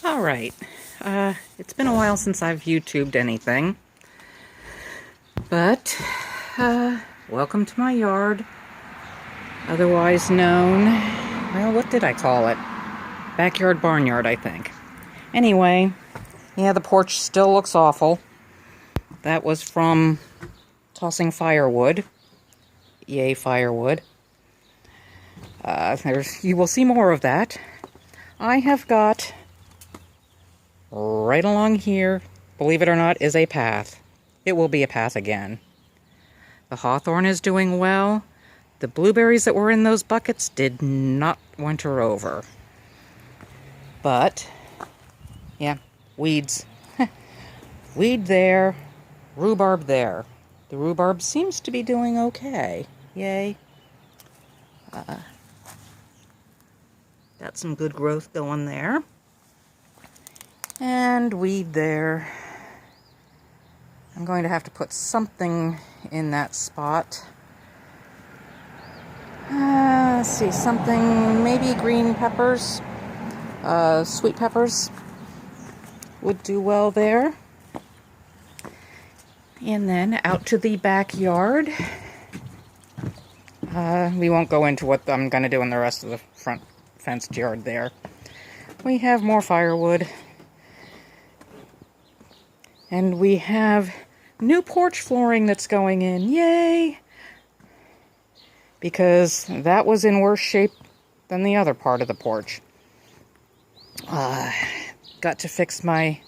Alright, it's been a while since I've YouTubed anything, but welcome to my yard, otherwise known, well, what did I call it? Backyard barnyard, I think. Anyway, yeah, the porch still looks awful. That was from tossing firewood. Yay, firewood. You will see more of that. I have got right along here, believe it or not, is a path. It will be a path again. The hawthorn is doing well. The blueberries that were in those buckets did not winter over. But, yeah, weeds. Weed there, rhubarb there. The rhubarb seems to be doing okay. Yay. Got some good growth going there. And weed there. I'm going to have to put something in that spot. Let's see, something, maybe green peppers, sweet peppers would do well there. And then out to the backyard. We won't go into what I'm going to do in the rest of the front fenced yard there. We have more firewood. And we have new porch flooring that's going in. Yay! Because that was in worse shape than the other part of the porch. Got to fix my,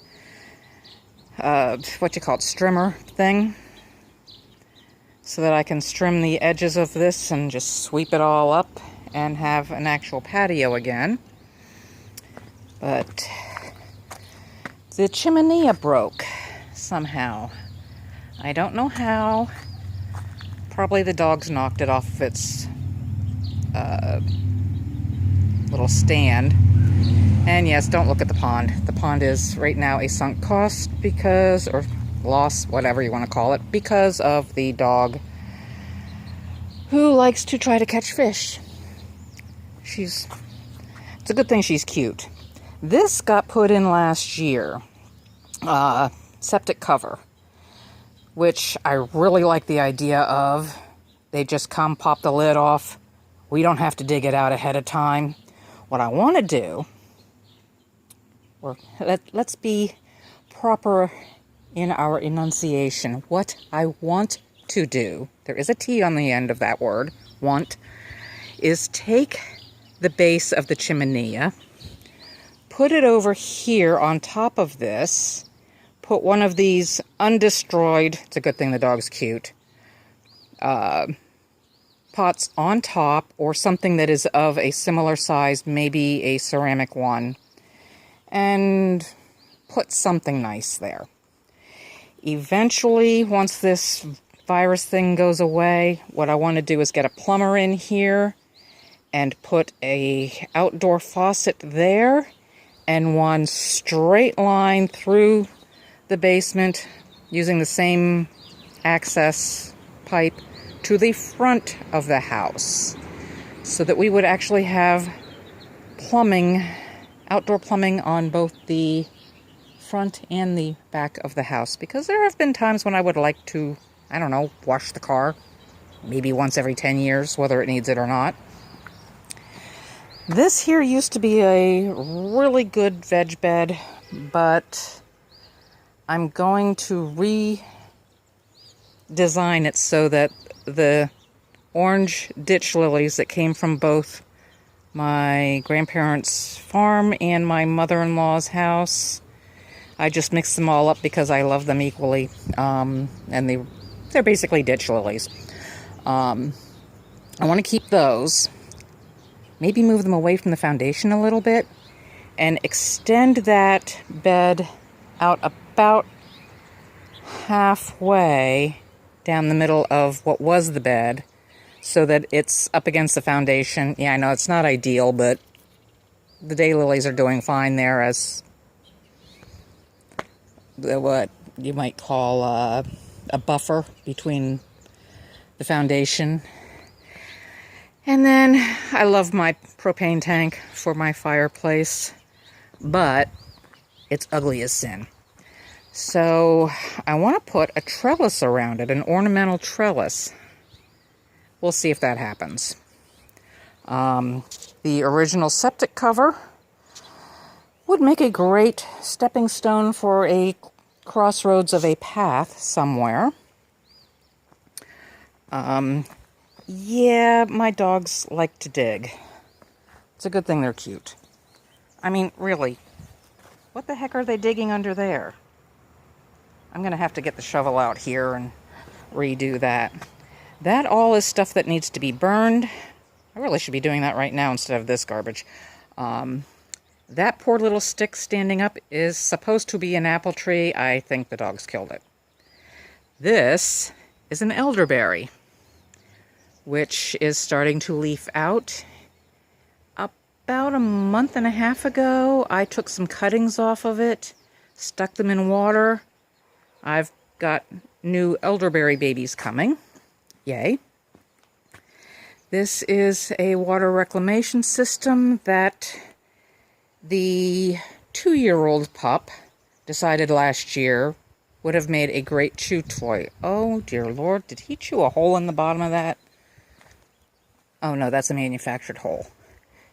strimmer thing. So that I can trim the edges of this and just sweep it all up and have an actual patio again. But the chimney broke somehow. I don't know how. Probably the dogs knocked it off of its little stand. And yes, don't look at the pond. The pond is right now a sunk cost because, or loss, whatever you want to call it, because of the dog who likes to try to catch fish. It's a good thing she's cute. This got put in last year. Septic cover, which I really like the idea of. They just come, pop the lid off. We don't have to dig it out ahead of time. What I want to do, or let's be proper in our enunciation. What I want to do, there is a T on the end of that word, want, is take the base of the chimenea, put it over here on top of this, put one of these undestroyed, it's a good thing the dog's cute, pots on top, or something that is of a similar size, maybe a ceramic one, and put something nice there. Eventually, once this virus thing goes away, what I want to do is get a plumber in here and put a outdoor faucet there and one straight line through the basement using the same access pipe to the front of the house, so that we would actually have plumbing, outdoor plumbing on both the front and the back of the house, because there have been times when I would like to, I don't know, wash the car maybe once every 10 years, whether it needs it or not. This here used to be a really good veg bed, but I'm going to redesign it so that the orange ditch lilies that came from both my grandparents' farm and my mother-in-law's house, I just mix them all up because I love them equally, and they're basically ditch lilies. I want to keep those. Maybe move them away from the foundation a little bit and extend that bed out about halfway down the middle of what was the bed so that it's up against the foundation. Yeah, I know it's not ideal, but the daylilies are doing fine there as what you might call a buffer between the foundation. And then I love my propane tank for my fireplace, but It's ugly as sin. So I want to put a trellis around it, an ornamental trellis. We'll see if that happens. The original septic cover would make a great stepping stone for a crossroads of a path somewhere. Yeah, my dogs like to dig. It's a good thing they're cute. I mean, really, what the heck are they digging under there? I'm going to have to get the shovel out here and redo that. That all is stuff that needs to be burned. I really should be doing that right now instead of this garbage. That poor little stick standing up is supposed to be an apple tree. I think the dogs killed it. This is an elderberry, which is starting to leaf out. About a month and a half ago, I took some cuttings off of it, stuck them in water. I've got new elderberry babies coming. Yay. This is a water reclamation system that the 2-year-old pup decided last year would have made a great chew toy. Oh, dear Lord, did he chew a hole in the bottom of that? Oh, no, that's a manufactured hole.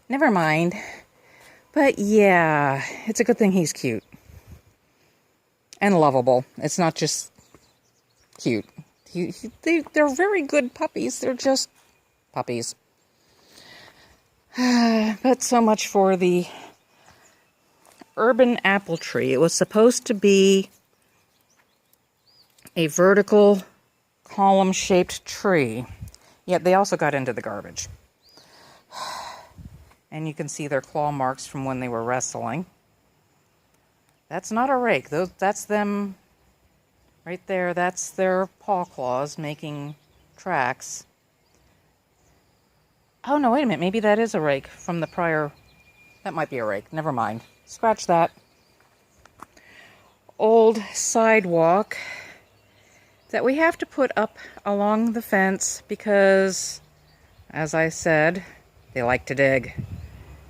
Never mind. But yeah, it's a good thing he's cute. And lovable. It's not just cute. They're very good puppies. They're just puppies. But so much for the urban apple tree. It was supposed to be a vertical column-shaped tree. Yet they also got into the garbage. And you can see their claw marks from when they were wrestling. That's not a rake. That's them right there. That's their paw claws making tracks. Oh, no, wait a minute. Maybe that is a rake from the prior. That might be a rake. Never mind. Scratch that. Old sidewalk that we have to put up along the fence because, as I said, they like to dig.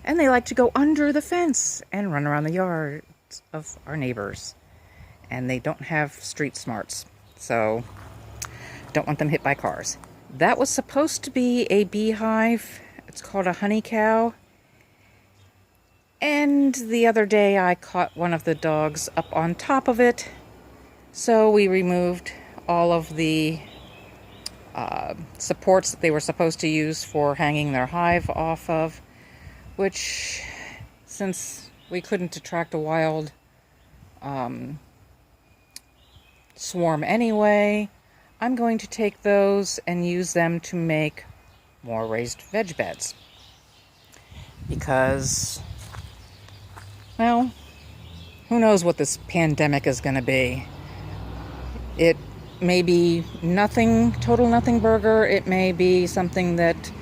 And they like to go under the fence and run around the yards of our neighbors. And they don't have street smarts, so don't want them hit by cars. That was supposed to be a beehive. It's called a honey cow. And the other day I caught one of the dogs up on top of it. So we removed all of the supports that they were supposed to use for hanging their hive off of. Which, since we couldn't attract a wild swarm anyway, I'm going to take those and use them to make more raised veg beds. Because, well, who knows what this pandemic is going to be. It may be nothing, total nothing burger. It may be something that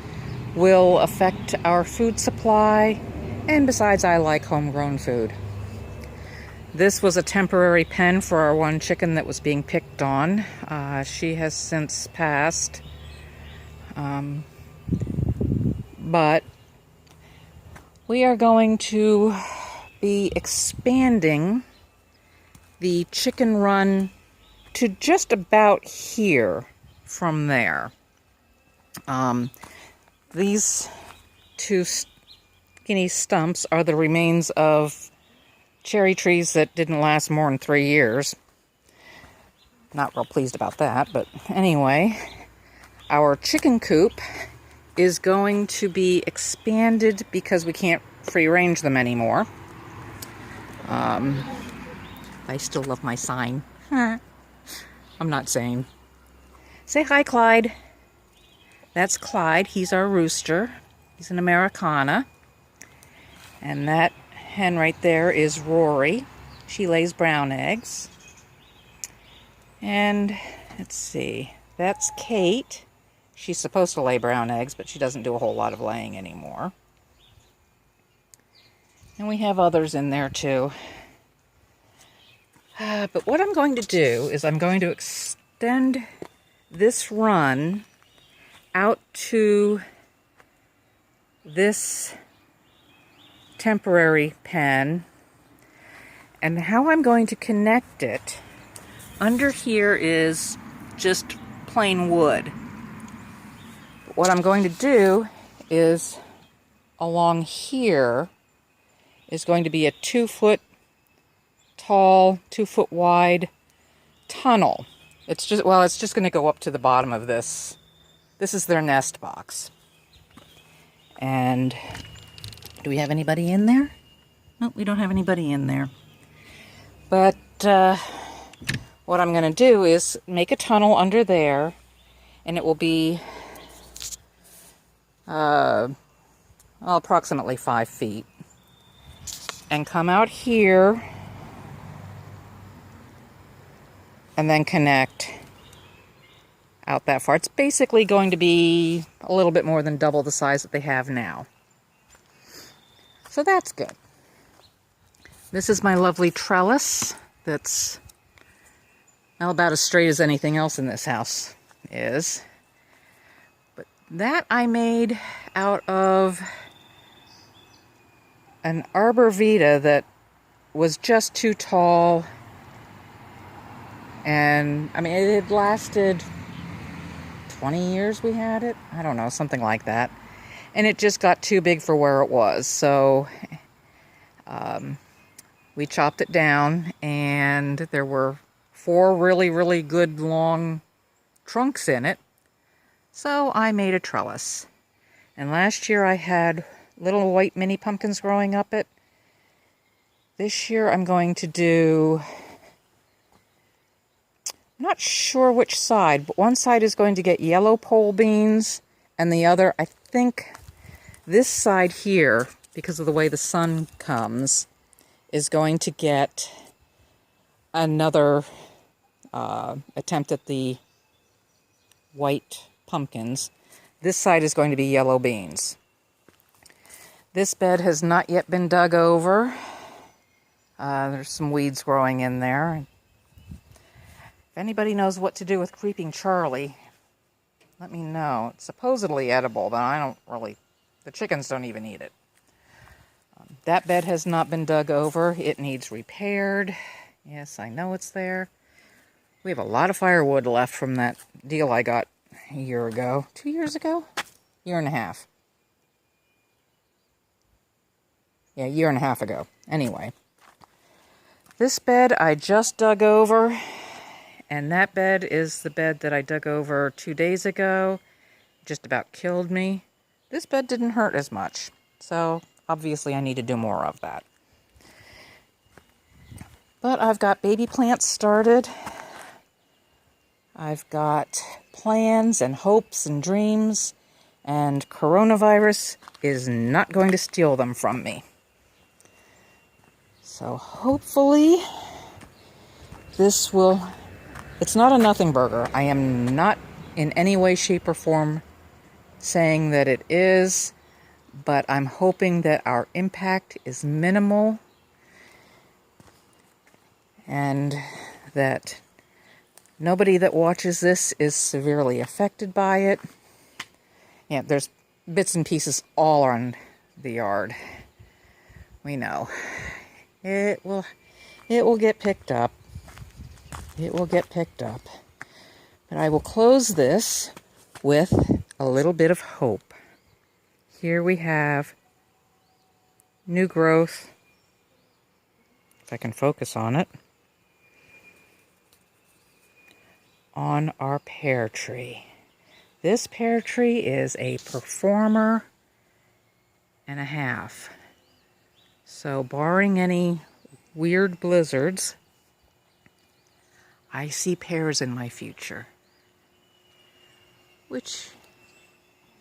will affect our food supply. And besides, I like homegrown food. This was a temporary pen for our one chicken that was being picked on. She has since passed. But we are going to be expanding the chicken run to just about here from there. These two skinny stumps are the remains of cherry trees that didn't last more than 3 years. Not real pleased about that, but anyway, our chicken coop is going to be expanded because we can't free range them anymore. I still love my sign. I'm not saying. Say hi, Clyde. That's Clyde. He's our rooster. He's an Americana. And that hen right there is Rory. She lays brown eggs. And let's see. That's Kate. She's supposed to lay brown eggs, but she doesn't do a whole lot of laying anymore. And we have others in there too. But what I'm going to do is I'm going to extend this run out to this temporary pen, And how I'm going to connect it, under here is just plain wood. But what I'm going to do is along here is going to be a 2-foot tall, 2-foot wide tunnel. It's just going to go up to the bottom of this. This is their nest box. And do we have anybody in there? Nope, we don't have anybody in there. But what I'm going to do is make a tunnel under there, and it will be approximately 5 feet. And come out here and then connect out that far. It's basically going to be a little bit more than double the size that they have now. So that's good. This is my lovely trellis that's about as straight as anything else in this house is. But that I made out of an arbor vitae that was just too tall. And, I mean, it had lasted 20 years we had it. I don't know, something like that. And it just got too big for where it was. So we chopped it down, and there were 4 really, really good long trunks in it. So I made a trellis. And last year I had little white mini pumpkins growing up it. This year I'm going to do, I'm not sure which side, but one side is going to get yellow pole beans, and the other, I think this side here, because of the way the sun comes, is going to get another attempt at the white pumpkins. This side is going to be yellow beans. This bed has not yet been dug over. There's some weeds growing in there. If anybody knows what to do with Creeping Charlie, let me know. It's supposedly edible, but I don't really, the chickens don't even eat it. That bed has not been dug over. It needs repaired. Yes, I know it's there. We have a lot of firewood left from that deal I got a year ago. 2 years ago? Year and a half. Yeah, a year and a half ago. Anyway. This bed I just dug over, and that bed is the bed that I dug over 2 days ago. Just about killed me. This bed didn't hurt as much, so obviously I need to do more of that. But I've got baby plants started. I've got plans and hopes and dreams, and coronavirus is not going to steal them from me. So hopefully this will, it's not a nothing burger. I am not in any way, shape, or form saying that it is, but I'm hoping that our impact is minimal and that nobody that watches this is severely affected by it. Yeah, there's bits and pieces all around the yard. We know. It will get picked up. It will get picked up. But I will close this with a little bit of hope. Here we have new growth, if I can focus on it, on our pear tree. This pear tree is a performer and a half. So barring any weird blizzards, I see pears in my future, which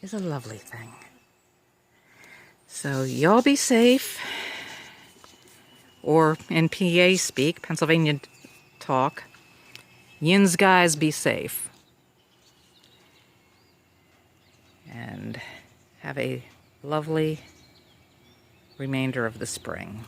is a lovely thing. So y'all be safe, or in PA speak, Pennsylvania talk, yins guys be safe. And have a lovely remainder of the spring.